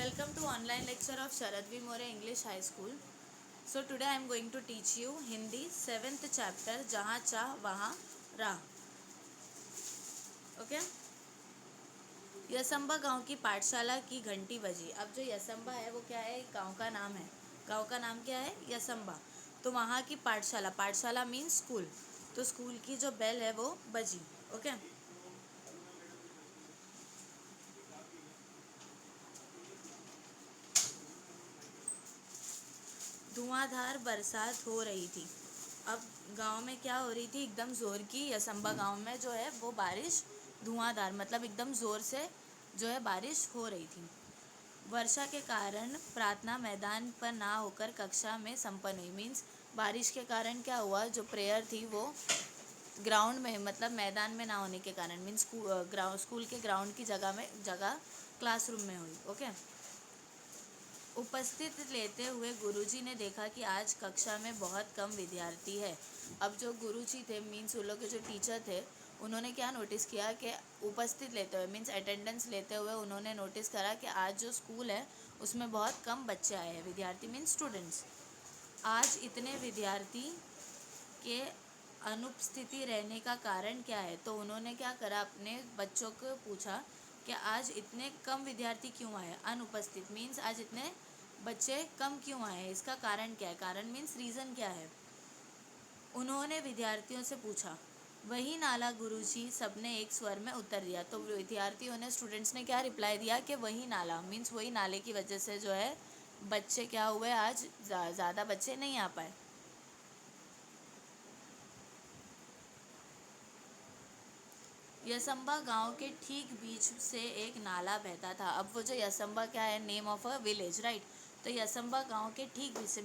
Welcome to online lecture of Sharad V. More English High School. So today I am going to teach you Hindi 7th chapter जहाँ चाह वहाँ राह. Okay. यसंबा गांव की पाठशाला की घंटी बजी. अब जो यसंबा है वो क्या है, गांव का नाम है. गांव का नाम क्या है, यसंबा. तो वहाँ की पाठशाला, पाठशाला मीन्स स्कूल, तो स्कूल की जो बेल है वो बजी. ओके. धुआंधार बरसात हो रही थी. अब गांव में क्या हो रही थी, एकदम ज़ोर की. यसंबा गांव में जो है वो बारिश धुआंधार मतलब एकदम ज़ोर से जो है बारिश हो रही थी. वर्षा के कारण प्रार्थना मैदान पर ना होकर कक्षा में संपन्न हुई. मीन्स बारिश के कारण क्या हुआ, जो प्रेयर थी वो ग्राउंड में मतलब मैदान में ना होने के कारण, मीन्स स्कूल के ग्राउंड की जगह क्लासरूम में हुई. ओके. उपस्थित लेते हुए गुरुजी ने देखा कि आज कक्षा में बहुत कम विद्यार्थी है. अब जो गुरुजी थे मीन्स उन लोग के जो टीचर थे, उन्होंने क्या नोटिस किया कि उपस्थित लेते हुए मीन्स अटेंडेंस लेते हुए उन्होंने नोटिस करा कि आज जो स्कूल है उसमें बहुत कम बच्चे आए हैं. विद्यार्थी मीन्स स्टूडेंट्स. आज इतने विद्यार्थी के अनुपस्थिति रहने का कारण क्या है. तो उन्होंने क्या करा, अपने बच्चों को पूछा कि आज इतने कम विद्यार्थी क्यों आए. अनुपस्थित मीन्स आज इतने बच्चे कम क्यों आए हैं, इसका कारण क्या है. कारण मीन्स रीज़न क्या है. उन्होंने विद्यार्थियों से पूछा. वही नाला गुरुजी, सबने एक स्वर में उत्तर दिया. तो विद्यार्थियों ने, स्टूडेंट्स ने क्या रिप्लाई दिया कि वही नाला. मीन्स वही नाले की वजह से जो है बच्चे क्या हुए, आज ज़्यादा बच्चे नहीं आ पाए. यसंबा गांव के ठीक बीच से एक नाला बहता था. अब वो जो यसंबा क्या है, name of a village, right. तो यसंबा गांव के ठीक बीच से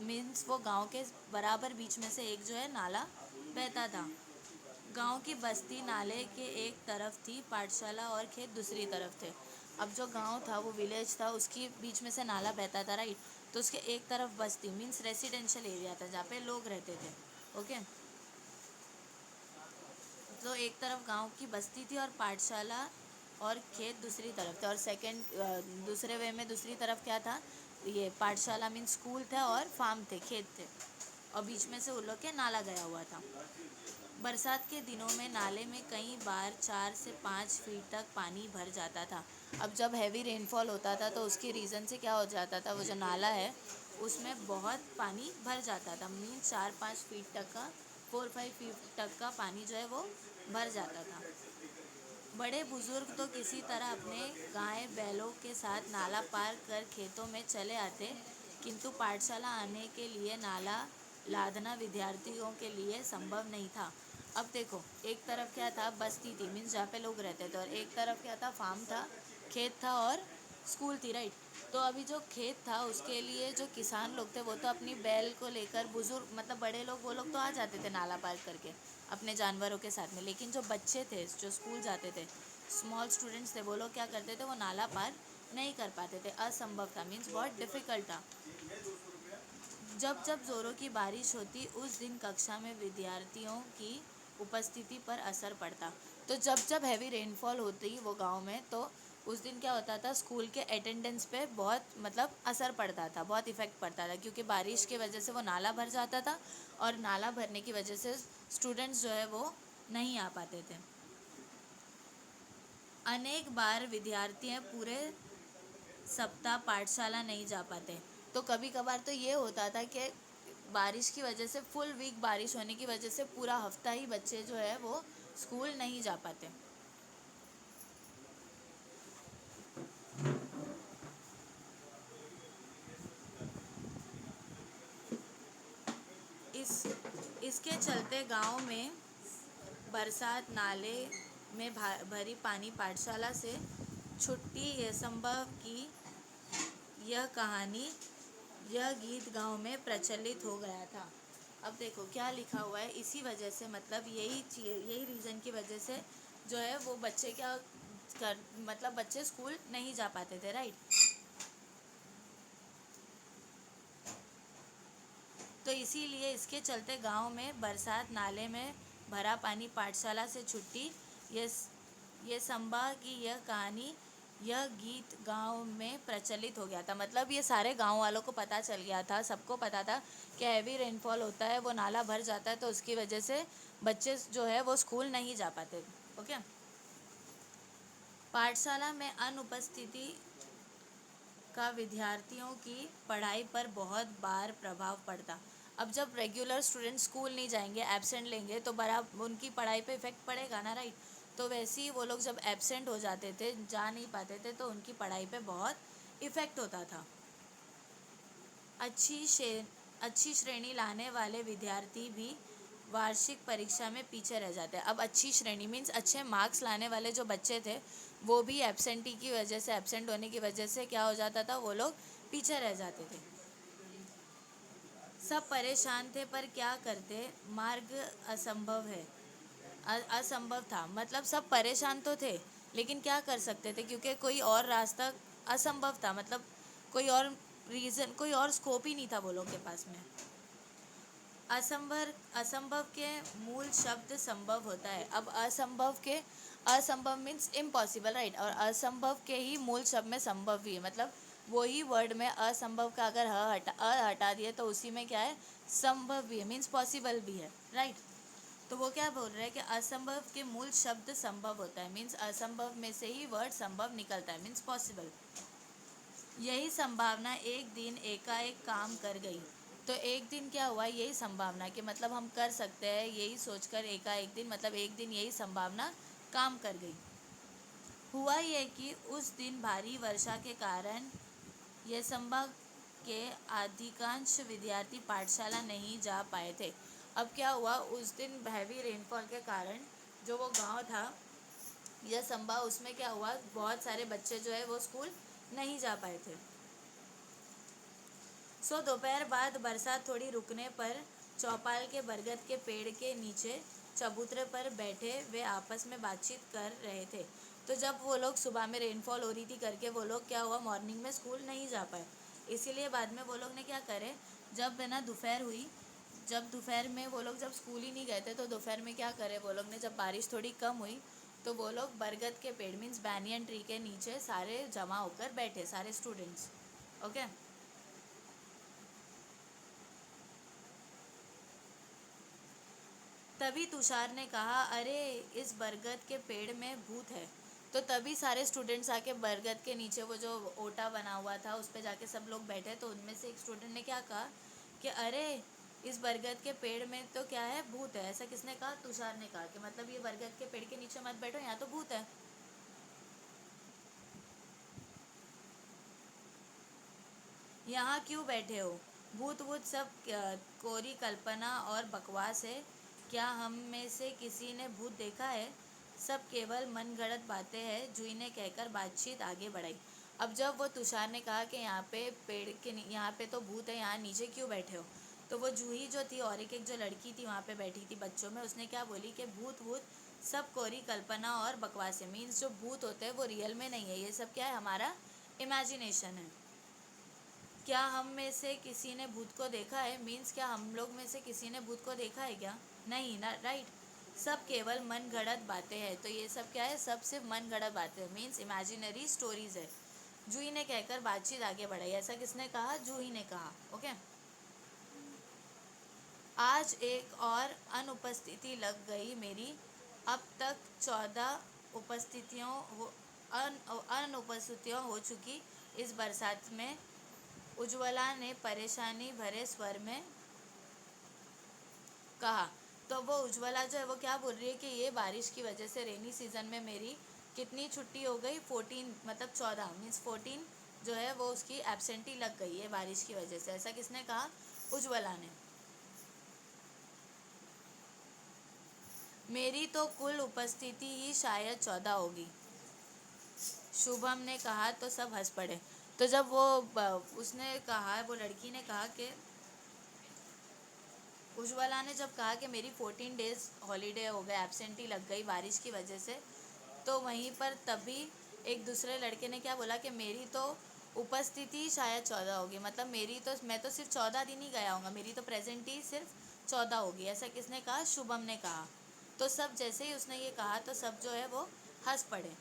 मीन्स वो गांव के बराबर बीच में से एक जो है नाला बहता था. गांव की बस्ती नाले के एक तरफ थी, पाठशाला और खेत दूसरी तरफ थे. अब जो गांव था वो विलेज था, उसकी बीच में से नाला बहता था, राइट. तो उसके एक तरफ बस्ती मीन्स रेसिडेंशियल एरिया था जहाँ पे लोग रहते थे. ओके. तो एक तरफ गांव की बस्ती थी और पाठशाला और खेत दूसरी तरफ थे. और दूसरे वे में दूसरी तरफ क्या था, ये पाठशाला मीन्स स्कूल था और फार्म थे, खेत थे. और बीच में से उन लोग के नाला गया हुआ था. बरसात के दिनों में नाले में कई बार 4 से 5 फीट तक पानी भर जाता था. अब जब हैवी रेनफॉल होता था तो उसकी रीज़न से क्या हो जाता था, वो जो नाला है उसमें बहुत पानी भर जाता था. मीन्स 4-5 फीट तक का, 4-5 फीट तक का पानी जो है वो भर जाता था. बड़े बुजुर्ग तो किसी तरह अपने गाय बैलों के साथ नाला पार कर खेतों में चले आते, किंतु पाठशाला आने के लिए नाला लादना विद्यार्थियों के लिए संभव नहीं था. अब देखो, एक तरफ क्या था, बस्ती थी मीन्स जहाँ पे लोग रहते थे, और एक तरफ क्या था, फार्म था, खेत था और स्कूल थी, राइट. तो अभी जो खेत था उसके लिए जो किसान लोग थे वो तो अपनी बैल को लेकर, बुजुर्ग मतलब बड़े लोग, वो लोग तो आ जाते थे नाला पार करके अपने जानवरों के साथ में. लेकिन जो बच्चे थे जो स्कूल जाते थे, स्मॉल स्टूडेंट्स थे, वो लोग क्या करते थे, वो नाला पार नहीं कर पाते थे. असंभव था मीन्स बहुत डिफ़िकल्ट था. जब जब ज़ोरों की बारिश होती उस दिन कक्षा में विद्यार्थियों की उपस्थिति पर असर पड़ता. तो जब जब हैवी रेनफॉल होती वो गांव में, तो उस दिन क्या होता था, स्कूल के अटेंडेंस पे बहुत मतलब असर पड़ता था, बहुत इफ़ेक्ट पड़ता था, क्योंकि बारिश की वजह से वो नाला भर जाता था और नाला भरने की वजह से स्टूडेंट्स जो है वो नहीं आ पाते थे. अनेक बार विद्यार्थी पूरे सप्ताह पाठशाला नहीं जा पाते. तो कभी कभार तो ये होता था कि बारिश की वजह से, फुल वीक बारिश होने की वजह से पूरा हफ्ता ही बच्चे जो है वो स्कूल नहीं जा पाते. इस इसके चलते गांव में बरसात, नाले में भरी पानी, पाठशाला से छुट्टी, ये संभव की यह कहानी, यह गीत गांव में प्रचलित हो गया था. अब देखो क्या लिखा हुआ है, इसी वजह से मतलब यही रीज़न की वजह से जो है वो बच्चे क्या कर मतलब बच्चे स्कूल नहीं जा पाते थे, राइट. तो इसीलिए इसके चलते गांव में बरसात, नाले में भरा पानी, पाठशाला से छुट्टी, ये संभा की यह कहानी, यह गीत गांव में प्रचलित हो गया था, मतलब ये सारे गांव वालों को पता चल गया था, सबको पता था कि हैवी रेनफॉल होता है, वो नाला भर जाता है, तो उसकी वजह से बच्चे जो है वो स्कूल नहीं जा पाते। ओके। पाठशाला में अनुपस्थिति का विद्यार्थियों की पढ़ाई पर बहुत बार प्रभाव पड़ता। अब जब रेगुलर स्टूडेंट स्कूल नहीं जाएंगे, एब्सेंट लेंगे, तो बराबर उनकी पढ़ाई पे इफेक्ट पड़ेगा ना, राइट। तो वैसे ही वो लोग जब एब्सेंट हो जाते थे, जा नहीं पाते थे, तो उनकी पढ़ाई पे बहुत इफेक्ट होता था। अच्छी अच्छी श्रेणी लाने वाले विद्यार्थी भी वार्षिक परीक्षा में पीछे रह जाते हैं। अब अच्छी श्रेणी मीन्स अच्छे मार्क्स लाने वाले जो बच्चे थे, वो भी एब्सेंटी की वजह से, एब्सेंट होने की वजह से क्या हो जाता था, वो लोग पीछे रह जाते थे। सब परेशान थे पर क्या करते, मार्ग असंभव है, असंभव था, मतलब सब परेशान तो थे, लेकिन क्या कर सकते थे, क्योंकि कोई और रास्ता असंभव था, मतलब कोई और रीज़न, कोई और स्कोप ही नहीं था वो लोग के पास में। असंभव असंभव के मूल शब्द संभव होता है। अब असंभव के, असंभव मीन्स इम्पॉसिबल, राइट, और असंभव के ही मूल शब्द में संभव भी है, मतलब वही वर्ड में असंभव का अगर हटा दिए तो उसी में क्या है, संभव भी है, मीन्स पॉसिबल भी है, राइट। तो वो क्या बोल रहे हैं कि असंभव के मूल शब्द संभव होता है, मीन्स असंभव में से ही वर्ड संभव निकलता है, मीन्स पॉसिबल। यही संभावना एक दिन एकाएक काम कर गई। तो एक दिन क्या हुआ, यही संभावना कि मतलब हम कर सकते हैं, यही सोचकर एकाएक दिन, मतलब एक दिन यही संभावना काम कर गई। हुआ ये कि उस दिन भारी वर्षा के कारण यह संभाग के अधिकांश विद्यार्थी पाठशाला नहीं जा पाए थे। अब क्या हुआ, उस दिन हैवी रेनफॉल के कारण जो वो गांव था, यह संभा, उसमें क्या हुआ, बहुत सारे बच्चे जो है वो स्कूल नहीं जा पाए थे। सो दोपहर बाद बरसात थोड़ी रुकने पर चौपाल के बरगद के पेड़ के नीचे चबूतरे पर बैठे वे आपस में बातचीत कर रहे थे। तो जब वो लोग सुबह में रेनफॉल हो रही थी करके, वो लोग क्या हुआ, मॉर्निंग में स्कूल नहीं जा पाए, इसीलिए बाद में वो लोग ने क्या करे, जब है ना दोपहर हुई, जब दोपहर में वो लोग जब स्कूल ही नहीं गए थे, तो दोपहर में क्या करे वो लोग ने, जब बारिश थोड़ी कम हुई, तो वो लोग बरगद के पेड़ मीन्स बैनियन ट्री के नीचे सारे जमा होकर बैठे, सारे स्टूडेंट्स। ओके। तभी तुषार ने कहा, अरे इस बरगद के पेड़ में भूत है। तो तभी सारे स्टूडेंट्स आके बरगद के नीचे वो जो ओटा बना हुआ था उस पे जाके सब लोग बैठे, तो उनमें से एक स्टूडेंट ने क्या कहा कि अरे इस बरगद के पेड़ में तो क्या है, भूत है। ऐसा किसने कहा, तुषार ने कहा कि मतलब ये बरगद के पेड़ के नीचे मत बैठो, यहाँ तो भूत है। यहाँ क्यों बैठे हो, भूत वूत सब कोरी कल्पना और बकवास है। क्या हम में से किसी ने भूत देखा है, सब केवल मनगढ़ंत बातें हैं, जूही ने कहकर बातचीत आगे बढ़ाई। अब जब वो तुषार ने कहा कि यहाँ पे पेड़ के यहाँ पे तो भूत है, यहाँ नीचे क्यों बैठे हो, तो वो जूही जो थी और एक जो लड़की थी वहाँ पे बैठी थी बच्चों में, उसने क्या बोली कि भूत वूत सब कोरी कल्पना और बकवास है, मीन्स जो भूत होते हैं वो रियल में नहीं है, ये सब क्या है, हमारा इमेजिनेशन है। क्या हम में से किसी ने भूत को देखा है, मीन्स क्या हम लोग में से किसी ने भूत को देखा है क्या, नहीं ना, राइट। सब केवल मन गढ़ंत बातें हैं, तो ये सब क्या है, सब सिर्फ मन गढ़ंत बातें, मीन्स इमेजिनरी स्टोरीज है, जूही ने कहकर बातचीत आगे बढ़ाई। ऐसा किसने कहा, जूही ने कहा। ओके। आज एक और अनुपस्थिति लग गई मेरी, अब तक 14 उपस्थितियों हो अनुपस्थितियों हो चुकी इस बरसात में, उज्ज्वला ने परेशानी भरे स्वर में कहा। तो वो उज्ज्वला जो है वो क्या बोल रही है कि ये बारिश की वजह से रेनी सीजन में मेरी कितनी छुट्टी हो गई, 14, मतलब 14 मीन्स 14 जो है वो उसकी एब्सेंटी लग गई है बारिश की वजह से। ऐसा किसने कहा, उज्ज्वला ने। मेरी तो कुल उपस्थिति ही शायद 14 होगी, शुभम ने कहा, तो सब हंस पड़े। तो जब वो उसने कहा, वो लड़की ने कहा कि उज्ज्वला ने जब कहा कि मेरी 14 डेज हॉलीडे हो गए, एब्सेंटी लग गई बारिश की वजह से, तो वहीं पर तभी एक दूसरे लड़के ने क्या बोला कि मेरी तो उपस्थिति शायद 14 होगी, मतलब मेरी तो, मैं तो सिर्फ 14 दिन ही गया हूँगा, मेरी तो प्रेजेंट ही सिर्फ 14 होगी। ऐसा किसने कहा, शुभम ने कहा। तो सब जैसे ही उसने ये कहा तो सब जो है वो हंस पड़े।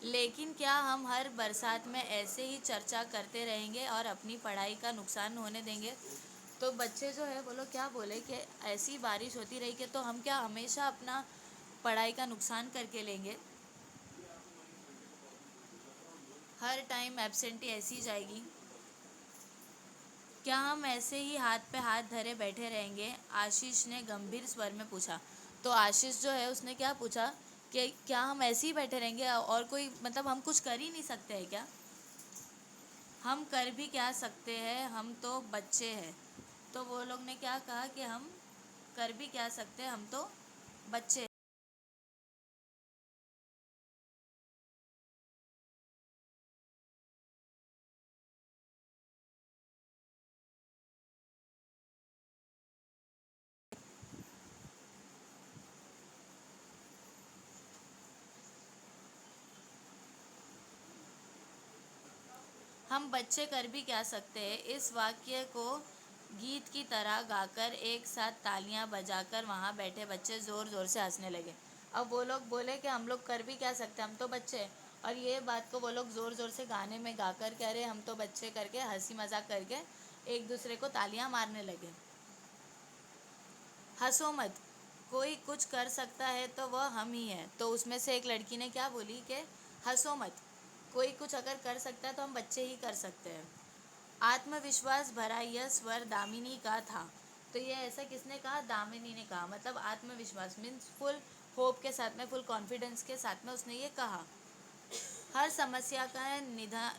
लेकिन क्या हम हर बरसात में ऐसे ही चर्चा करते रहेंगे और अपनी पढ़ाई का नुकसान होने देंगे? तो बच्चे जो है वो लोग क्या बोले कि ऐसी बारिश होती रही कि तो हम क्या हमेशा अपना पढ़ाई का नुकसान करके लेंगे? हर टाइम एब्सेंटी ऐसी जाएगी? क्या हम ऐसे ही हाथ पे हाथ धरे बैठे रहेंगे? आशीष ने गंभीर स्वर में पूछा। तो आशीष जो है उसने क्या पूछा कि क्या हम ऐसे ही बैठे रहेंगे और कोई मतलब हम कुछ कर ही नहीं सकते हैं क्या? हम कर भी क्या सकते हैं, हम तो बच्चे हैं। तो वो लोग ने क्या कहा कि हम कर भी क्या सकते हैं, हम तो बच्चे हैं। हम बच्चे कर भी क्या सकते हैं? इस वाक्य को गीत की तरह गाकर एक साथ तालियां बजाकर वहां बैठे बच्चे जोर जोर से हंसने लगे। अब वो लोग बोले कि हम लोग कर भी क्या सकते हैं, हम तो बच्चे हैं। और ये बात को वो लोग जोर जोर से गाने में गाकर कह रहे हम तो बच्चे करके हंसी मजाक करके एक दूसरे को तालियां मारने लगे। हंसो मत, कोई कुछ कर सकता है तो वह हम ही हैं। तो उसमें से एक लड़की ने क्या बोली कि हंसो मत, कोई कुछ अगर कर सकता है तो हम बच्चे ही कर सकते हैं। आत्मविश्वास भरा यह स्वर दामिनी का था। तो ये ऐसा किसने कहा? दामिनी ने कहा। मतलब आत्मविश्वास मीन्स फुल होप के साथ में, फुल कॉन्फिडेंस के साथ में उसने ये कहा। हर समस्या का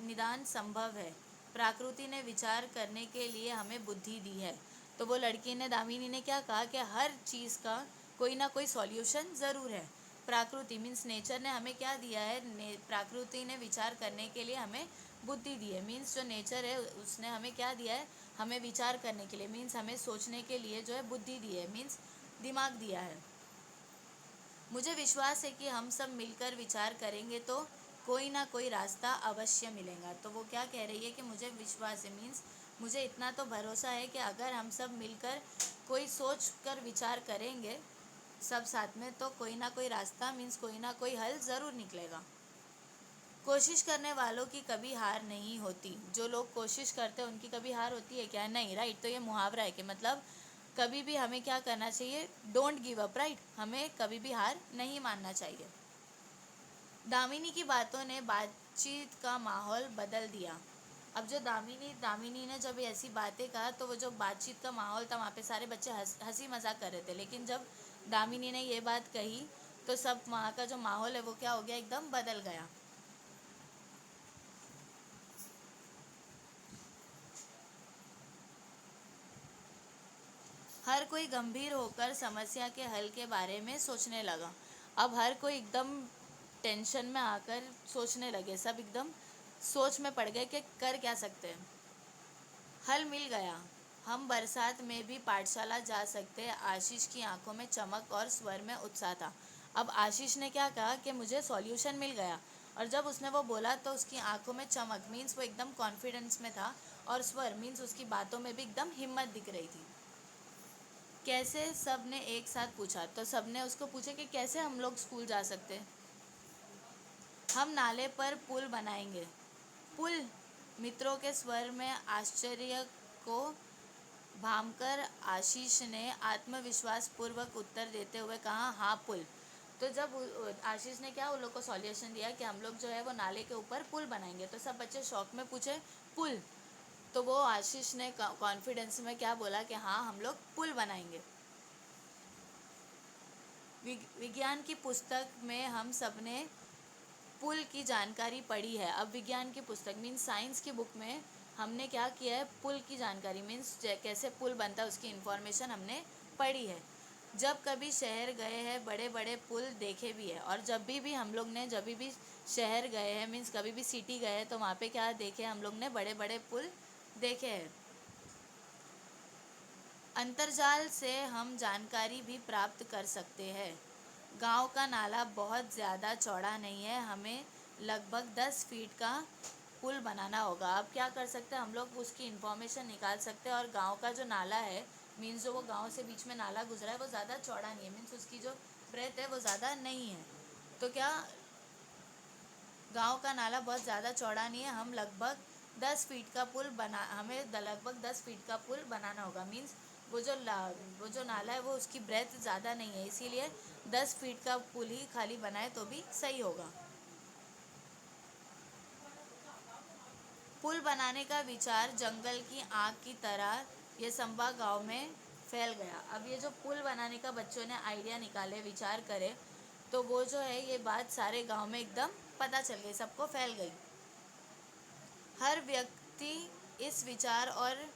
निदान संभव है। प्रकृति ने विचार करने के लिए हमें बुद्धि दी है। तो वो लड़की ने, दामिनी ने क्या कहा कि हर चीज़ का कोई ना कोई सॉल्यूशन ज़रूर है। प्रकृति मीन्स नेचर ने हमें क्या दिया है? प्रकृति ने विचार करने के लिए हमें बुद्धि दी है। मीन्स जो नेचर है उसने हमें क्या दिया है? हमें विचार करने के लिए, मीन्स हमें सोचने के लिए जो है बुद्धि दी है, मीन्स दिमाग दिया है। मुझे विश्वास है कि हम सब मिलकर विचार करेंगे तो कोई ना कोई रास्ता अवश्य मिलेगा। तो वो क्या कह रही है कि मुझे विश्वास है, मीन्स मुझे इतना तो भरोसा है कि अगर हम सब मिलकर कोई सोच कर विचार करेंगे सब साथ में तो कोई ना कोई रास्ता मीन्स कोई ना कोई हल ज़रूर निकलेगा। कोशिश करने वालों की कभी हार नहीं होती। जो लोग कोशिश करते हैं उनकी कभी हार होती है क्या? नहीं, राइट। तो ये मुहावरा है कि मतलब कभी भी हमें क्या करना चाहिए? Don't give up, right. हमें कभी भी हार नहीं मानना चाहिए। दामिनी की बातों ने बातचीत का माहौल बदल दिया। अब जो दामिनी ने जब ऐसी बातें कहा तो वो जो बातचीत का माहौल था वहाँ पे सारे बच्चे हंसी मजाक कर रहे थे। लेकिन जब दामिनी ने ये बात कही तो सब वहाँ का जो माहौल है वो क्या हो गया? एकदम बदल गया। हर कोई गंभीर होकर समस्या के हल के बारे में सोचने लगा। अब हर कोई एकदम टेंशन में आकर सोचने लगे, सब एकदम सोच में पड़ गए कि कर क्या सकते हैं। हल मिल गया, हम बरसात में भी पाठशाला जा सकते हैं। आशीष की आंखों में चमक और स्वर में उत्साह था। अब आशीष ने क्या कहा कि मुझे सॉल्यूशन मिल गया। और जब उसने वो बोला तो उसकी आंखों में चमक मीन्स वो एकदम कॉन्फिडेंस में था, और स्वर मीन्स उसकी बातों में भी एकदम हिम्मत दिख रही थी। कैसे? सब ने एक साथ पूछा। तो सब ने उसको पूछा कि कैसे हम लोग स्कूल जा सकते हैं? हम नाले पर पुल बनाएंगे। पुल? मित्रों के स्वर में आश्चर्य को भामकर आशीष ने आत्मविश्वास पूर्वक उत्तर देते हुए कहा, हाँ पुल। तो जब आशीष ने क्या उन लोग को सॉल्यूशन दिया कि हम लोग जो है वो नाले के ऊपर पुल बनाएंगे, तो सब बच्चे शौक में पूछे पुल। तो वो आशीष ने कॉन्फिडेंस में क्या बोला कि हाँ हम लोग पुल बनाएंगे। विज्ञान की पुस्तक में हम सबने पुल की जानकारी पढ़ी है। अब विज्ञान की पुस्तक मीन्स साइंस की बुक में हमने क्या किया है? पुल की जानकारी मीन्स कैसे पुल बनता है उसकी इन्फॉर्मेशन हमने पढ़ी है। जब कभी शहर गए हैं बड़े बड़े पुल देखे भी है। और जब भी हम लोग ने जब भी शहर गए हैं मीन्स कभी भी सिटी गए हैं तो वहाँ पे क्या देखे? हम लोग ने बड़े बड़े पुल देखे हैं। अंतर्जाल से हम जानकारी भी प्राप्त कर सकते हैं। गांव का नाला बहुत ज़्यादा चौड़ा नहीं है, हमें लगभग 10 फीट का पुल बनाना होगा। अब क्या कर सकते हैं? हम लोग उसकी इन्फॉर्मेशन निकाल सकते हैं। और गांव का जो नाला है मीन्स जो वो गांव से बीच में नाला गुजरा है वो ज़्यादा चौड़ा नहीं है, मीन्स उसकी जो ब्रेथ है वो ज़्यादा नहीं है। तो क्या गांव का नाला बहुत ज़्यादा चौड़ा नहीं है, हम लगभग 10 फीट का पुल बना हमें लगभग 10 फीट का पुल बनाना होगा। मीन्स वो जो नाला है वो उसकी ब्रेथ ज़्यादा नहीं है, इसीलिए 10 फीट का पुल ही खाली बनाए तो भी सही होगा। पुल बनाने का विचार जंगल की आग की तरह ये संभा गांव में फैल गया। अब ये जो पुल बनाने का बच्चों ने आइडिया निकाले, विचार करे, तो वो जो है ये बात सारे गांव में एकदम पता चल गई, सबको फैल गई। हर व्यक्ति इस विचार और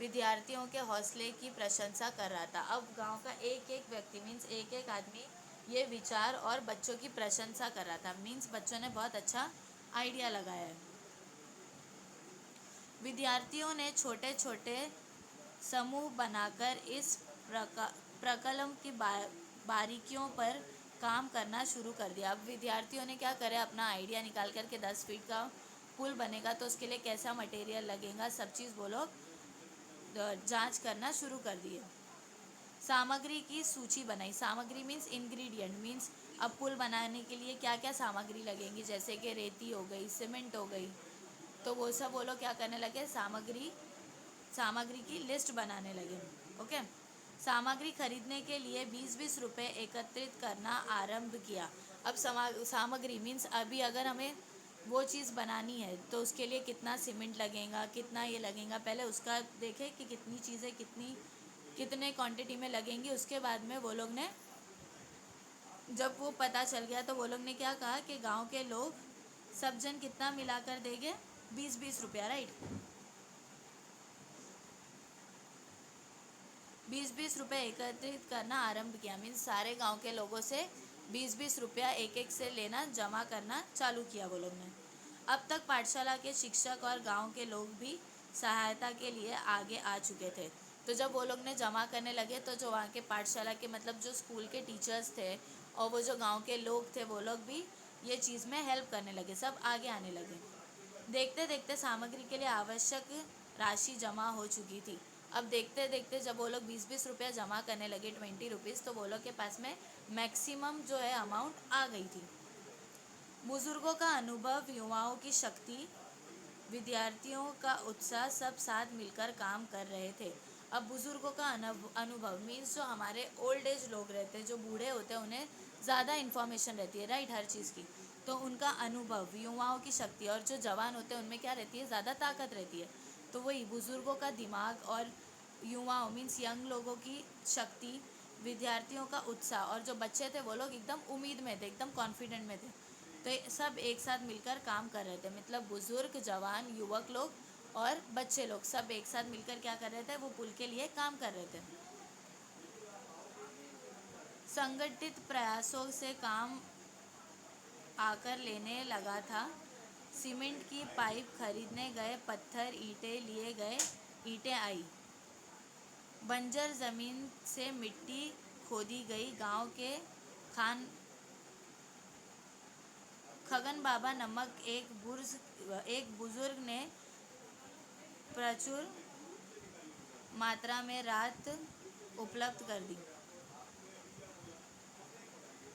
विद्यार्थियों के हौसले की प्रशंसा कर रहा था। अब गांव का एक एक व्यक्ति मीन्स एक एक आदमी ये विचार और बच्चों की प्रशंसा कर रहा था। मीन्स बच्चों ने बहुत अच्छा आइडिया लगाया है। विद्यार्थियों ने छोटे छोटे समूह बनाकर इस प्रकल्प की बारीकियों पर काम करना शुरू कर दिया। अब विद्यार्थियों ने क्या करे, अपना आइडिया निकाल करके 10 फीट का पुल बनेगा तो उसके लिए कैसा मटेरियल लगेगा, सब चीज़ वो लोग जांच करना शुरू कर दिए। सामग्री की सूची बनाई। सामग्री मीन्स इंग्रेडिएंट, मीन्स अब पुल बनाने के लिए क्या क्या सामग्री लगेंगी, जैसे कि रेती हो गई, सीमेंट हो गई, तो वो सब वो लोग क्या करने लगे, सामग्री की लिस्ट बनाने लगे। ओके। सामग्री खरीदने के लिए 20-20 रुपये एकत्रित करना आरंभ किया। अब सामग्री मीन्स अभी अगर हमें वो चीज़ बनानी है तो उसके लिए कितना सीमेंट लगेगा, कितना ये लगेगा, पहले उसका देखें कि कितनी चीज़ें कितने क्वांटिटी में लगेंगी। उसके बाद में वो लोग ने, जब वो पता चल गया तो वो लोग ने क्या कहा कि गांव के लोग सब जन कितना मिला कर देंगे, 20-20 रुपया, राइट। 20-20 रुपये एकत्रित करना आरंभ किया। मीन्स सारे गांव के लोगों से 20-20 रुपया एक एक से लेना, जमा करना चालू किया वो लोग ने। अब तक पाठशाला के शिक्षक और गांव के लोग भी सहायता के लिए आगे आ चुके थे। तो जब वो लोग ने जमा करने लगे तो जो वहाँ के पाठशाला के मतलब जो स्कूल के टीचर्स थे और वो जो गांव के लोग थे वो लोग भी ये चीज़ में हेल्प करने लगे, सब आगे आने लगे। देखते देखते सामग्री के लिए आवश्यक राशि जमा हो चुकी थी। अब देखते देखते जब वो लोग 20-20 रुपया जमा करने लगे, 20 रुपीज़, तो वो लोग के पास में मैक्सिमम जो है अमाउंट आ गई थी। बुजुर्गों का अनुभव, युवाओं की शक्ति, विद्यार्थियों का उत्साह, सब साथ मिलकर काम कर रहे थे। अब बुजुर्गों का अनुभव मीन्स जो हमारे ओल्ड एज लोग रहते हैं, जो बूढ़े होते हैं, उन्हें ज़्यादा इन्फॉर्मेशन रहती है, राइट, हर चीज़ की। तो उनका अनुभव, युवाओं की शक्ति, और जो जवान होते हैं उनमें क्या रहती है, ज़्यादा ताकत रहती है। तो वही बुजुर्गों का दिमाग और युवाओं मीन्स यंग लोगों की शक्ति, विद्यार्थियों का उत्साह, और जो बच्चे थे वो लोग एकदम उम्मीद में थे, एकदम कॉन्फिडेंट में थे। तो ये सब एक साथ मिलकर काम कर रहे थे। मतलब बुजुर्ग, जवान, युवक लोग और बच्चे लोग सब एक साथ मिलकर क्या कर रहे थे, वो पुल के लिए काम कर रहे थे। संगठित प्रयासों से काम आकर लेने लगा था। सीमेंट की पाइप खरीदने गए, पत्थर ईंटें लिए गए, ईंटें आई। बंजर ज़मीन से मिट्टी खोदी गई। गांव के खान खगन बाबा नामक एक बुजुर्ग ने प्रचुर मात्रा में रात उपलब्ध कर दी।